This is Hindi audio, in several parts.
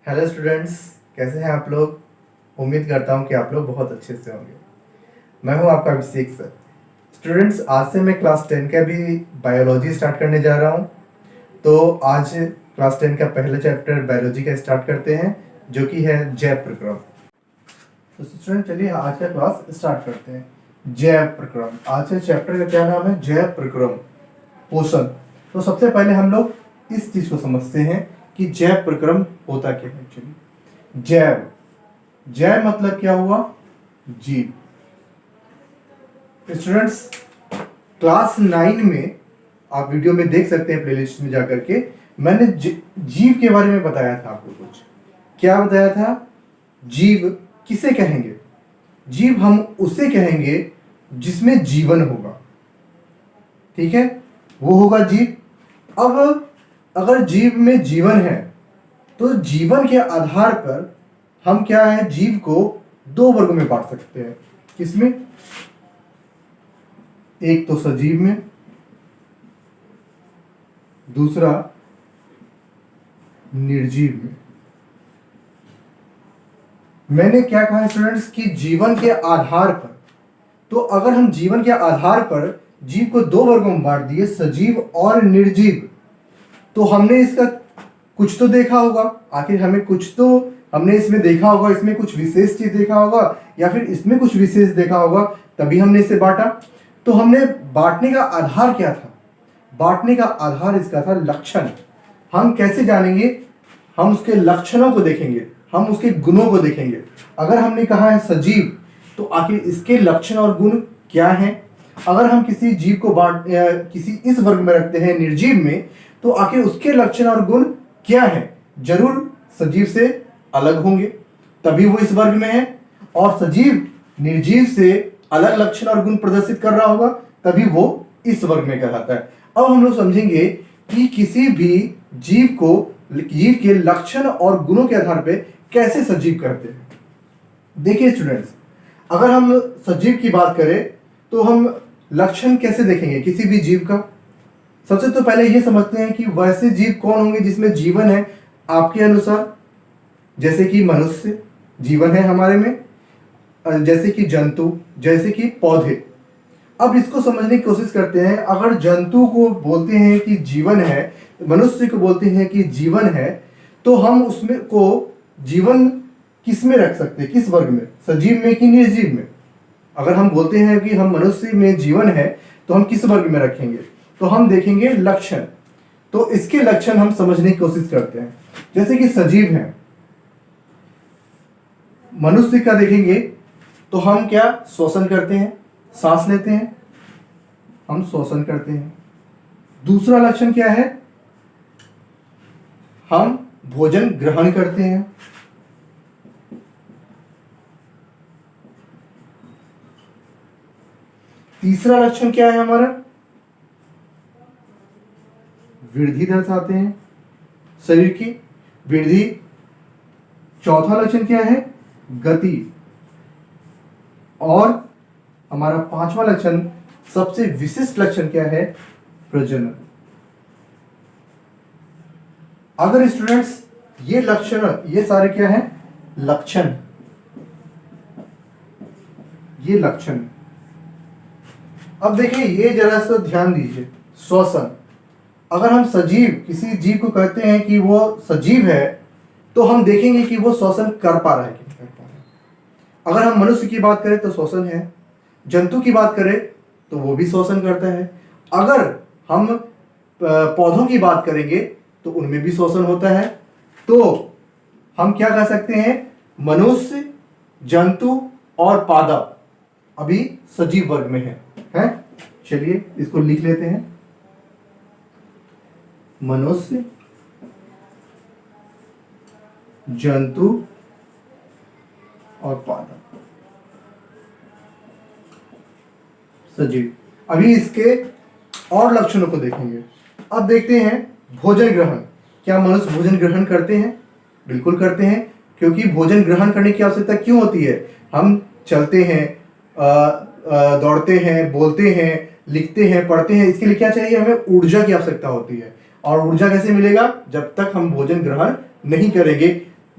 हेलो स्टूडेंट्स, कैसे हैं आप लोग। उम्मीद करता हूं कि आप लोग बहुत अच्छे से होंगे। मैं हूं आपका अभिषेक सर। स्टूडेंट्स, आज से मैं क्लास 10 का भी बायोलॉजी स्टार्ट करने जा रहा हूं। तो आज क्लास 10 का पहला चैप्टर बायोलॉजी का स्टार्ट करते हैं, जो कि है जैव प्रक्रम। तो स्टूडेंट, चलिए आज का क्लास स्टार्ट करते हैं। जैव प्रक्रम, आज के चैप्टर का क्या नाम है? जैव प्रक्रम, पोषण। तो सबसे पहले हम लोग इस चीज को समझते हैं कि जैव प्रक्रम होता क्या है। एक्चुअली जैव जैव मतलब क्या हुआ? जीव। स्टूडेंट्स, क्लास 9 में आप वीडियो में देख सकते हैं, प्लेलिस्ट में जाकर के मैंने जीव के बारे में बताया था आपको। कुछ क्या बताया था? जीव किसे कहेंगे? जीव हम उसे कहेंगे जिसमें जीवन होगा। ठीक है, वो होगा जीव। अब अगर जीव में जीवन है तो जीवन के आधार पर हम क्या है, जीव को दो वर्गों में बांट सकते हैं। किसमें? एक तो सजीव में, दूसरा निर्जीव में। मैंने क्या कहा स्टूडेंट्स कि जीवन के आधार पर। तो अगर हम जीवन के आधार पर जीव को दो वर्गों में बांट दिए, सजीव और निर्जीव, तो हमने इसका कुछ तो देखा होगा। आखिर हमें कुछ तो हमने इसमें देखा होगा, इसमें कुछ विशेष चीज देखा होगा या फिर इसमें कुछ विशेष देखा होगा, तभी हमने इसे बांटा। तो हमने बांटने का आधार क्या था? बांटने का आधार इसका था लक्षण। हम कैसे जानेंगे? हम उसके लक्षणों को देखेंगे, हम उसके गुणों को देखेंगे। अगर हमने कहा है सजीव, तो आखिर इसके लक्षण और गुण क्या हैं? अगर हम किसी जीव को किसी इस वर्ग में रखते हैं, निर्जीव में, तो आखिर उसके लक्षण और गुण क्या हैं? जरूर सजीव से अलग होंगे, तभी वो इस वर्ग में है। और सजीव निर्जीव से अलग लक्षण और गुण प्रदर्शित कर रहा होगा, तभी वो इस वर्ग में कहलाता है। अब हम लोग समझेंगे कि किसी भी जीव को, जीव के लक्षण और गुणों के आधार पर कैसे सजीव करते हैं। देखिए स्टूडेंट्स, अगर हम सजीव की बात करें तो हम लक्षण कैसे देखेंगे किसी भी जीव का? सबसे तो पहले ये समझते हैं कि वैसे जीव कौन होंगे जिसमें जीवन है आपके अनुसार। जैसे कि मनुष्य जीवन है हमारे में, जैसे कि जंतु, जैसे कि पौधे। अब इसको समझने की कोशिश करते हैं। अगर जंतु को बोलते हैं कि जीवन है, मनुष्य को बोलते हैं कि जीवन है, तो हम उसमें को जीवन किस में रख सकते हैं? किस वर्ग में? सजीव में कि निर्जीव में? अगर हम बोलते हैं कि हम मनुष्य में जीवन है, तो हम किस वर्ग में रखेंगे? तो हम देखेंगे लक्षण। तो इसके लक्षण हम समझने की कोशिश करते हैं। जैसे कि सजीव है, मनुष्य का देखेंगे तो हम क्या श्वसन करते हैं, सांस लेते हैं, हम श्वसन करते हैं। दूसरा लक्षण क्या है? हम भोजन ग्रहण करते हैं। तीसरा लक्षण क्या है हमारा? वृद्धि दर्शाते हैं, शरीर की वृद्धि। चौथा लक्षण क्या है? गति। और हमारा पांचवा लक्षण, सबसे विशिष्ट लक्षण क्या है? प्रजनन। अगर स्टूडेंट्स ये लक्षण, ये सारे क्या है? लक्षण। ये लक्षण। अब देखिए, ये जरा सा ध्यान दीजिए, श्वसन। अगर हम सजीव, किसी जीव को कहते हैं कि वो सजीव है, तो हम देखेंगे कि वो श्वसन कर पा रहा है कि नहीं कर पा रहा है। अगर हम मनुष्य की बात करें तो श्वसन है, जंतु की बात करें तो वो भी श्वसन करता है। अगर हम पौधों की बात करेंगे तो उनमें भी श्वसन होता है। तो हम क्या कह सकते हैं? मनुष्य, जंतु और पादप अभी सजीव वर्ग में है? चलिए इसको लिख लेते हैं। मनुष्य, जंतु और पादप सजीव। अभी इसके और लक्षणों को देखेंगे। अब देखते हैं भोजन ग्रहण। क्या मनुष्य भोजन ग्रहण करते हैं? बिल्कुल करते हैं, क्योंकि भोजन ग्रहण करने की आवश्यकता क्यों होती है? हम चलते हैं, दौड़ते हैं, बोलते हैं, लिखते हैं, पढ़ते हैं। इसके लिए क्या चाहिए? हमें ऊर्जा की आवश्यकता होती है। और ऊर्जा कैसे मिलेगा? जब तक हम भोजन ग्रहण नहीं करेंगे।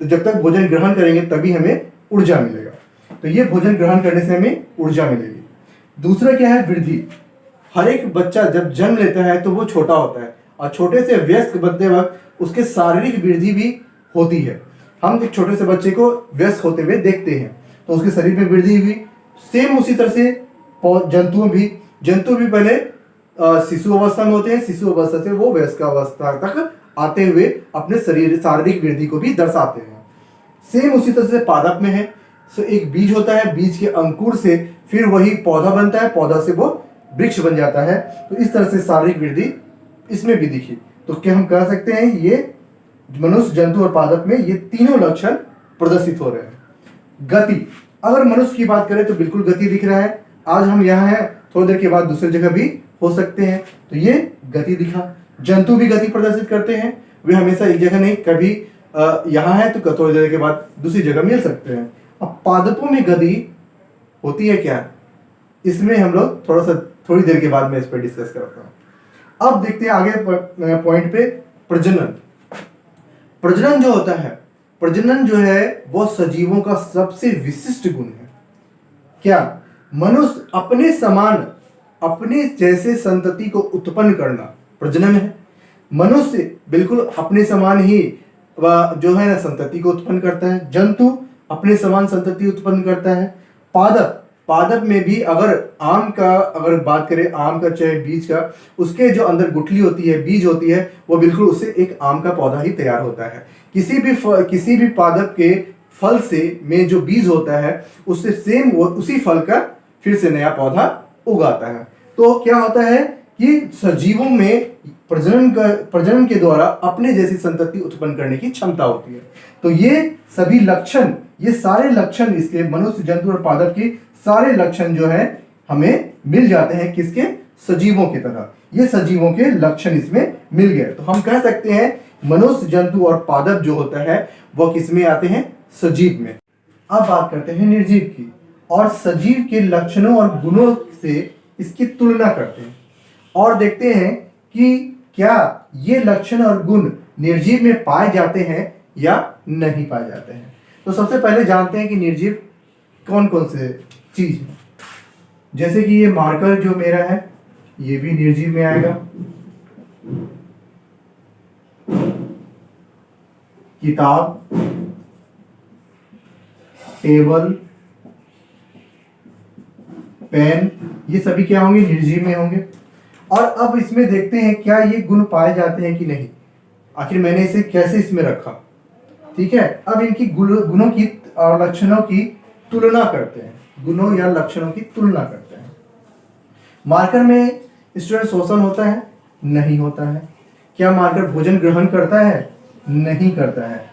तो जब तक भोजन ग्रहण करेंगे तभी हमें ऊर्जा मिलेगा। तो ये भोजन ग्रहण करने से हमें ऊर्जा मिलेगी। दूसरा क्या है, वृद्धि। हर एक बच्चा जब जन्म लेता है तो वो छोटा होता है और छोटे से वयस्क बनते वक्त उसके शारीरिक वृद्धि भी होती है। हम एक छोटे से बच्चे को वयस्क होते हुए देखते हैं तो उसके शरीर में वृद्धि हुई। सेम उसी तरह से जंतु भी पहले शिशु अवस्था में होते हैं, शिशु अवस्था से वो वयस्क अवस्था तक आते हुए अपने शारीरिक वृद्धि को भी दर्शाते हैं। सेम उसी तरह से पादप में है। सो एक बीज होता है, बीज के अंकुर से फिर वही पौधा बनता है, पौधा से वो वृक्ष बन जाता है। तो इस तरह से शारीरिक वृद्धि इसमें भी दिखी। तो क्या हम कह सकते हैं ये मनुष्य, जंतु और पादप में ये तीनों लक्षण प्रदर्शित हो रहे हैं। गति, अगर मनुष्य की बात करें तो बिल्कुल गति दिख रहा है। आज हम यहाँ हैं, थोड़ी देर के बाद दूसरी जगह भी हो सकते हैं, तो ये गति दिखा। जंतु भी गति प्रदर्शित करते हैं, वे हमेशा एक जगह नहीं, कभी यहाँ है तो थोड़ी देर के बाद दूसरी जगह मिल सकते हैं। अब पादपों में गति होती है क्या, इसमें हम लोग थोड़ी देर के बाद मैं इस पर डिस्कस करता हूँ। अब देखते हैं आगे पॉइंट पे, प्रजनन। प्रजनन जो होता है, प्रजनन जो है वो सजीवों का सबसे विशिष्ट गुण है। क्या मनुष्य अपने समान, अपने जैसे संतति को उत्पन्न करना प्रजनन है। मनुष्य बिल्कुल अपने समान ही जो है ना संतति को उत्पन्न करता है। जंतु अपने समान संतति उत्पन्न करता है। पादप में भी अगर बात करें आम का चाहे बीज का, उसके जो अंदर गुठली होती है, बीज होती है, वो बिल्कुल उससे एक आम का पौधा ही तैयार होता है। किसी भी पादप के फल से में जो बीज होता है उससे सेम वो उसी फल का फिर से नया पौधा उगाता है। तो क्या होता है कि सजीवों में प्रजनन के द्वारा अपने जैसी संतति उत्पन्न करने की क्षमता होती है। तो ये सभी लक्षण, ये सारे लक्षण इसके मनुष्य, जंतु और पादप की सारे लक्षण जो है हमें मिल जाते हैं किसके, सजीवों की तरह। ये सजीवों के लक्षण इसमें मिल गए। तो हम कह सकते हैं मनुष्य, जंतु और पादप जो होता है वह किसमें आते हैं, सजीव में। अब बात करते हैं निर्जीव की, और सजीव के लक्षणों और गुणों से इसकी तुलना करते हैं और देखते हैं कि क्या ये लक्षण और गुण निर्जीव में पाए जाते हैं या नहीं पाए जाते हैं। तो सबसे पहले जानते हैं कि निर्जीव कौन कौन से चीज है। जैसे कि ये मार्कर जो मेरा है ये भी निर्जीव में आएगा। किताब, टेबल, पेन, ये सभी क्या होंगे, निर्जीव में होंगे। और अब इसमें देखते हैं क्या ये गुण पाए जाते हैं कि नहीं। आखिर मैंने इसे कैसे इसमें रखा, ठीक है। अब इनकी गुणों की और लक्षणों की तुलना करते हैं, गुणों या लक्षणों की तुलना करते हैं। मार्कर में स्टूडेंट शोषण होता है, नहीं होता है। क्या मार्कर भोजन ग्रहण करता है, नहीं करता है।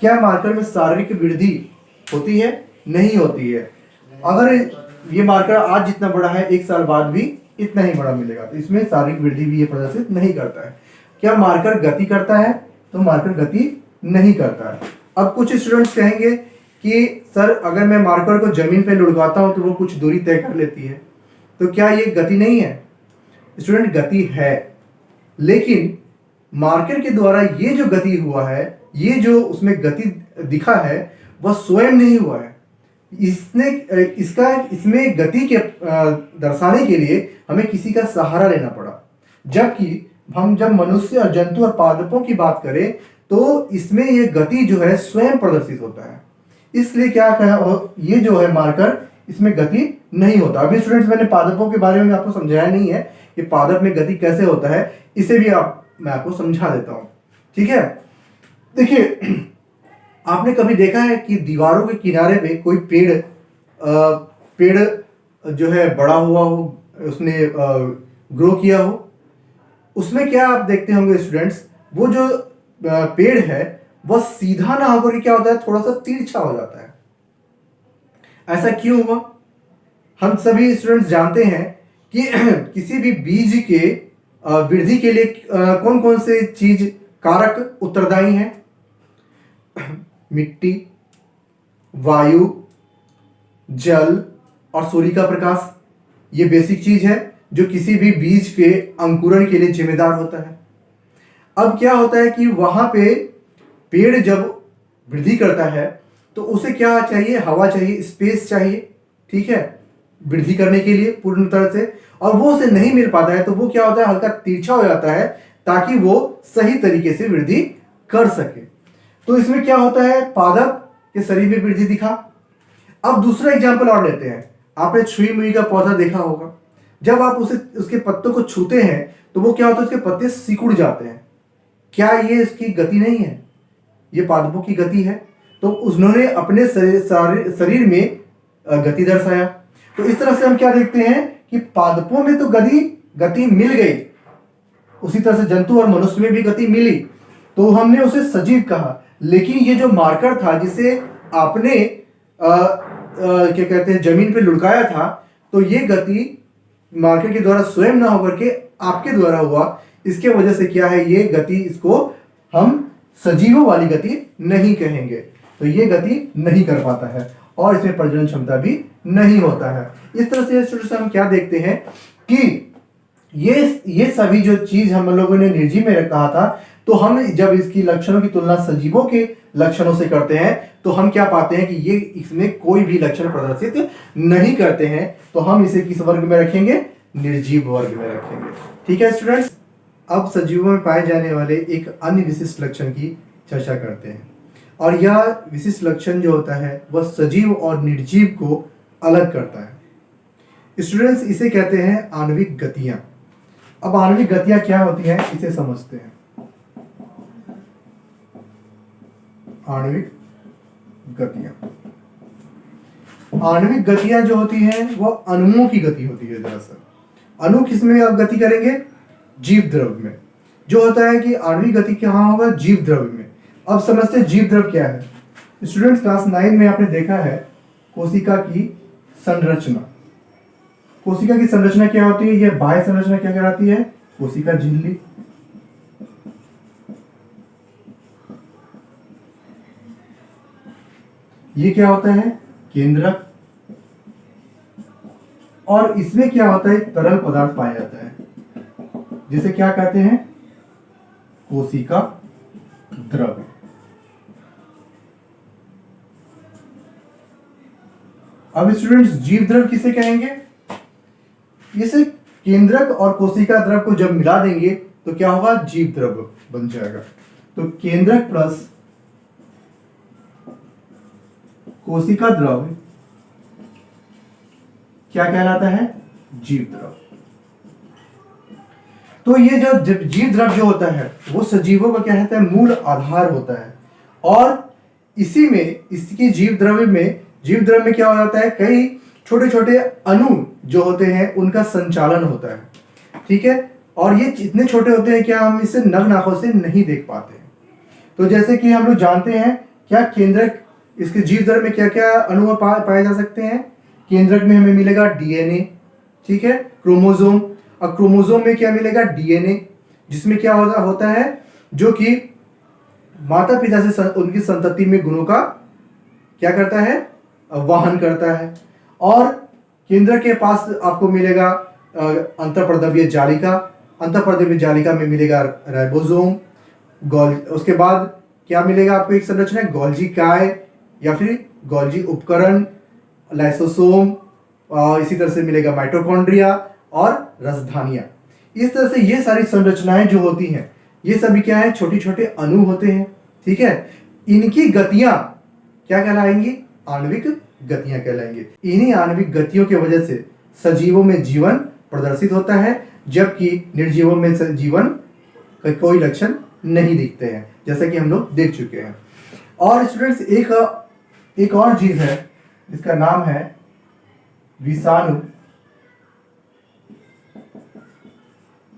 क्या मार्कर में शारीरिक वृद्धि होती है, नहीं होती है। अगर ये मार्कर आज जितना बड़ा है 1 साल बाद भी इतना ही बड़ा मिलेगा, तो इसमें शारीरिक वृद्धि भी ये प्रदर्शित नहीं करता है। क्या मार्कर गति करता है, तो मार्कर गति नहीं करता है। अब कुछ स्टूडेंट्स कहेंगे कि सर अगर मैं मार्कर को जमीन पे लुढ़काता हूं तो वो कुछ दूरी तय कर लेती है, तो क्या ये गति नहीं है। स्टूडेंट गति है, लेकिन मार्कर के द्वारा ये जो गति हुआ है, ये जो उसमें गति दिखा है वह स्वयं नहीं हुआ है। इसमें गति के दर्शाने के लिए हमें किसी का सहारा लेना पड़ा। जबकि हम जब मनुष्य और जंतु और पादपों की बात करें तो इसमें ये गति जो है स्वयं प्रदर्शित होता है। इसलिए क्या कहा, ये जो है मार्कर इसमें गति नहीं होता। अभी स्टूडेंट्स मैंने पादपों के बारे में आपको समझाया नहीं है कि पादप में गति कैसे होता है, इसे भी मैं आपको समझा देता हूँ, ठीक है। देखिए, आपने कभी देखा है कि दीवारों के किनारे पे कोई पेड़ जो है बड़ा हुआ हो, उसने ग्रो किया हो, उसमें क्या आप देखते होंगे स्टूडेंट्स, वो जो पेड़ है वह सीधा ना होकर क्या होता है, थोड़ा सा तिरछा हो जाता है। ऐसा क्यों हुआ? हम सभी स्टूडेंट्स जानते हैं कि किसी भी बीज के वृद्धि के लिए कौन कौन से चीज कारक उत्तरदायी हैं। मिट्टी, वायु, जल और सूर्य का प्रकाश, ये बेसिक चीज है जो किसी भी बीज के अंकुरण के लिए जिम्मेदार होता है। अब क्या होता है कि वहां पे पेड़ जब वृद्धि करता है तो उसे क्या चाहिए, हवा चाहिए, स्पेस चाहिए, ठीक है, वृद्धि करने के लिए पूर्ण तरह से, और वो उसे नहीं मिल पाता है तो वो क्या होता है, हल्का तिरछा हो जाता है ताकि वो सही तरीके से वृद्धि कर सके। तो इसमें क्या होता है, पादप के शरीर में वृद्धि दिखा। अब दूसरा एग्जाम्पल और लेते हैं। आपने छुई मुई का पौधा देखा होगा, जब आप उसके पत्तों को छूते हैं तो वो क्या होता है, उसके पत्ते सिकुड़ जाते हैं। क्या ये इसकी गति नहीं है, ये पादपों की गति है। तो उन्होंने अपने शरीर में गति दर्शाया। तो इस तरह से हम क्या देखते हैं कि पादपों में तो गति मिल गई, उसी तरह से जंतु और मनुष्य में भी गति मिली, तो हमने उसे सजीव कहा। लेकिन ये जो मार्कर था जिसे आपने क्या कहते हैं जमीन पे लुढ़काया था, तो ये गति मार्कर के द्वारा स्वयं ना होकर के आपके द्वारा हुआ। इसके वजह से क्या है, ये गति, इसको हम सजीवों वाली गति नहीं कहेंगे। तो ये गति नहीं कर पाता है और इसमें प्रजनन क्षमता भी नहीं होता है। इस तरह से स्टूडेंट्स हम क्या देखते हैं कि ये सभी जो चीज हम लोगों ने निर्जीव में कहा था, तो हम जब इसकी लक्षणों की तुलना सजीवों के लक्षणों से करते हैं तो हम क्या पाते हैं कि ये इसमें कोई भी लक्षण प्रदर्शित नहीं करते हैं। तो हम इसे किस वर्ग में रखेंगे, निर्जीव वर्ग में रखेंगे। ठीक है स्टूडेंट्स, अब सजीवों में पाए जाने वाले एक अन्य विशिष्ट लक्षण की चर्चा करते हैं, और यह विशिष्ट लक्षण जो होता है वह सजीव और निर्जीव को अलग करता है। स्टूडेंट्स, इसे कहते हैं आणविक गतियां। अब आणविक गतियां क्या होती हैं इसे समझते हैं। आणविक गतियां जो होती हैं वह अणुओं की गति होती है। दरअसल अणु किसमें अब गति करेंगे, जीव द्रव्य में। जो होता है कि आणविक गति कहाँ होगा, जीव द्रव्य में। अब समझते हैं जीव द्रव्य क्या है। स्टूडेंट्स, क्लास 9 में आपने देखा है कोशिका की संरचना। कोशिका की संरचना क्या होती है, यह बाह्य संरचना क्या कहलाती है, कोशिका झिल्ली। ये क्या होता है, केंद्रक। और इसमें क्या होता है, एक तरल पदार्थ पाया जाता है जिसे क्या कहते हैं, कोशिका द्रव्य। अब स्टूडेंट्स, जीव द्रव्य किसे कहेंगे, इसे केंद्रक और कोशिका द्रव्य को जब मिला देंगे तो क्या होगा, जीव द्रव्य बन जाएगा। तो केंद्रक प्लस कोशिका द्रव्य क्या कहलाता है, जीव द्रव्य। तो ये जो जीव द्रव्य जो होता है वो सजीवों का क्या कहता है, मूल आधार होता है। और इसी में, इसकी जीव द्रव्य में क्या हो जाता है, कई छोटे छोटे अणु जो होते हैं उनका संचालन होता है। ठीक है, और ये इतने छोटे होते हैं क्या हम इसे नग्न आंखों से नहीं देख पाते। तो जैसे कि हम लोग जानते हैं, क्या केंद्रक, इसके जीव द्रव्य में क्या क्या अणु पाए जा सकते हैं। केंद्रक में हमें मिलेगा डीएनए, ठीक है, क्रोमोसोम। और क्रोमोसोम में क्या मिलेगा, डीएनए, जिसमें क्या होता है, जो कि माता पिता से उनकी संतति में गुणों का क्या करता है, वहन करता है। और केंद्र के पास आपको मिलेगा अंतःपर्दवीय जालिका। अंतःपर्दवीय जालिका में मिलेगा राइबोसोम। उसके बाद क्या मिलेगा आपको, एक संरचना है गोल्जी काय या फिर गोल्जी उपकरण, लाइसोसोम। इसी तरह से मिलेगा माइटोकॉन्ड्रिया और रसधानियां। इस तरह से ये सारी संरचनाएं जो होती हैं ये सभी क्या है, छोटे छोटे अणु होते हैं। ठीक है, इनकी गतियां क्या कहलाएंगी, आणविक गतियां कहलाएंगी। इन्हीं आणविक गतियों की वजह से सजीवों में जीवन प्रदर्शित होता है, जबकि निर्जीवों में जीवन का कोई लक्षण नहीं दिखते हैं, जैसा कि हम लोग देख चुके हैं। और स्टूडेंट्स, एक और जीव है जिसका नाम है विषाणु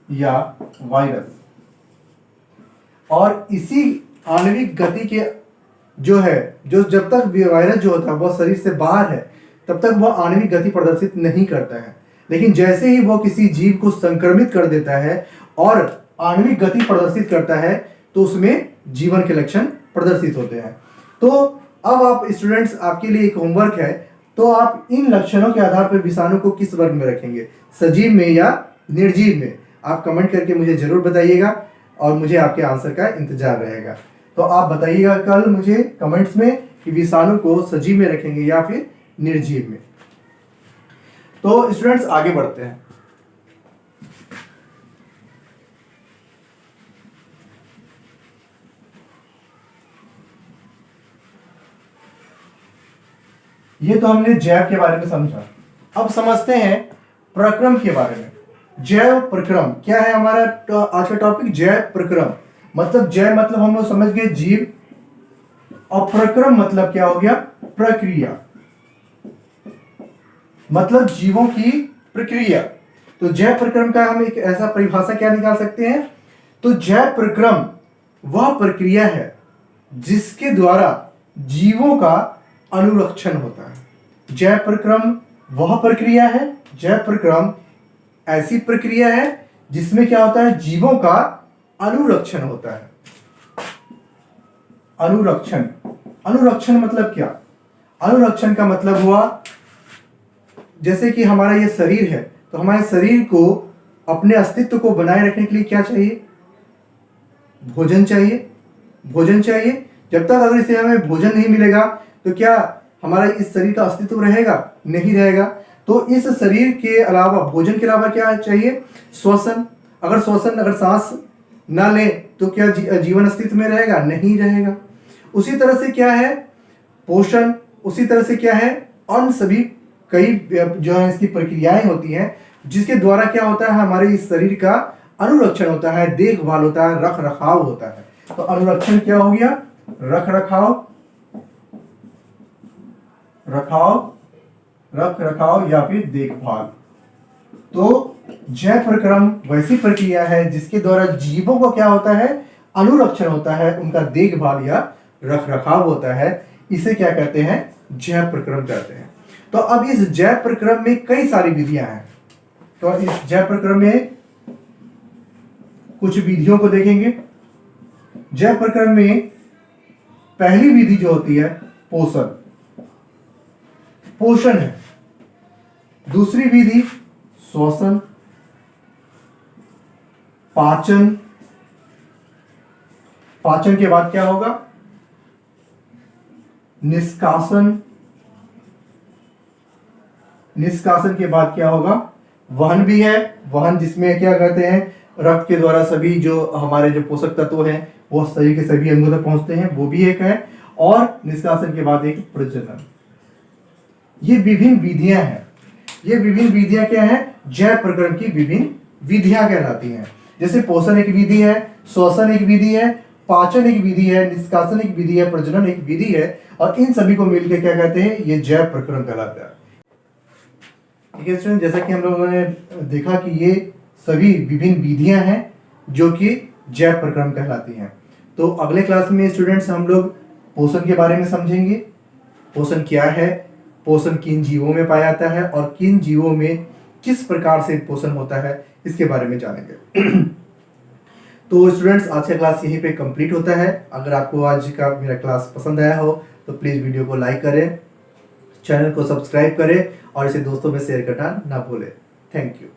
या वायरस। और इसी आणविक गति के जो जब तक वायरस जो होता है वह शरीर से बाहर है तब तक वह आणविक गति प्रदर्शित नहीं करता है। लेकिन जैसे ही वह किसी जीव को संक्रमित कर देता है और आणविक गति प्रदर्शित करता है तो उसमें जीवन के लक्षण प्रदर्शित होते हैं। तो अब आप स्टूडेंट्स, आपके लिए एक होमवर्क है, तो आप इन लक्षणों के आधार पर विषाणु को किस वर्ग में रखेंगे, सजीव में या निर्जीव में। आप कमेंट करके मुझे जरूर बताइएगा और मुझे आपके आंसर का इंतजार रहेगा। तो आप बताइएगा कल मुझे कमेंट्स में कि विषाणु को सजीव में रखेंगे या फिर निर्जीव में। तो स्टूडेंट्स आगे बढ़ते हैं। ये तो हमने जैव के बारे में समझा। अब समझते हैं प्रक्रम के बारे में। जैव प्रक्रम क्या है हमारा आज का टॉपिक? जैव प्रक्रम मतलब जैव मतलब हम लोग समझ गए जीव, और प्रक्रम मतलब क्या हो गया? प्रक्रिया, मतलब जीवों की प्रक्रिया। तो जैव प्रक्रम का हम एक ऐसा परिभाषा क्या निकाल सकते हैं? तो जैव प्रक्रम वह प्रक्रिया है जिसके द्वारा जीवों का अनुरक्षण होता है। जैव प्रक्रम वह प्रक्रिया है, जैव प्रक्रम ऐसी प्रक्रिया है जिसमें क्या होता है? जीवों का अनुरक्षण होता है। अनुरक्षण, अनुरक्षण मतलब क्या? अनुरक्षण का मतलब हुआ जैसे कि हमारा ये शरीर है, तो हमारे शरीर को अपने अस्तित्व को बनाए रखने के लिए क्या चाहिए? भोजन चाहिए। भोजन चाहिए। जब तक अगर इसे हमें भोजन नहीं मिलेगा तो क्या हमारा इस शरीर का अस्तित्व रहेगा? नहीं रहेगा। तो इस शरीर के अलावा, भोजन के अलावा क्या चाहिए? श्वसन। अगर सांस ना ले तो क्या जीवन अस्तित्व में रहेगा? नहीं रहेगा। उसी तरह से क्या है? पोषण। उसी तरह से क्या है? अन्य सभी कई जो है इसकी प्रक्रियाएं होती हैं जिसके द्वारा क्या होता है? हमारे इस शरीर का अनुरक्षण होता है, देखभाल होता है, रख रखाव होता है। तो अनुरक्षण क्या हो गया? रख रखाव, रख रखाव या फिर देखभाल। तो जैव प्रक्रम वैसी प्रक्रिया है जिसके द्वारा जीवों को क्या होता है? अनुरक्षण होता है, उनका देखभाल या रख रखाव होता है। इसे क्या कहते हैं? जैव प्रक्रम कहते हैं। तो अब इस जैव प्रक्रम में कई सारी विधियां हैं। तो इस जैव प्रक्रम में कुछ विधियों को देखेंगे। जैव प्रक्रम में पहली विधि जो होती है पोषण, पोषण है। दूसरी विधि श्वसन, पाचन। पाचन के बाद क्या होगा? निष्कासन। निष्कासन के बाद क्या होगा? वहन भी है। वहन जिसमें क्या कहते हैं? रक्त के द्वारा सभी जो हमारे जो पोषक तत्व हैं वो शरीर के सभी अंगों तक पहुंचते हैं, वो भी एक है। और निष्कासन के बाद एक प्रजनन। ये विभिन्न विधियां हैं। ये विभिन्न विधियां क्या हैं? जैव प्रक्रम की विभिन्न विधियां कहलाती हैं। जैसे पोषण एक विधि है, श्वसन एक विधि है, पाचन एक विधि है, निष्कासन एक विधि है, प्रजनन एक विधि है, और इन सभी को मिलकर क्या कहते हैं? ये जैव प्रक्रम कहलाता है। ठीक है स्टूडेंट, जैसा कि हम लोगों ने देखा कि ये सभी विभिन्न विधियां हैं जो कि जैव प्रक्रम कहलाती हैं। तो अगले क्लास में स्टूडेंट्स हम लोग पोषण के बारे में समझेंगे। पोषण क्या है, पोषण किन जीवों में पाया जाता है और किन जीवों में किस प्रकार से पोषण होता है, इसके बारे में जानेंगे। तो स्टूडेंट्स आज का क्लास यहीं पे कंप्लीट होता है। अगर आपको आज का मेरा क्लास पसंद आया हो तो प्लीज़ वीडियो को लाइक करें, चैनल को सब्सक्राइब करें और इसे दोस्तों में शेयर करना ना भूलें। Thank you.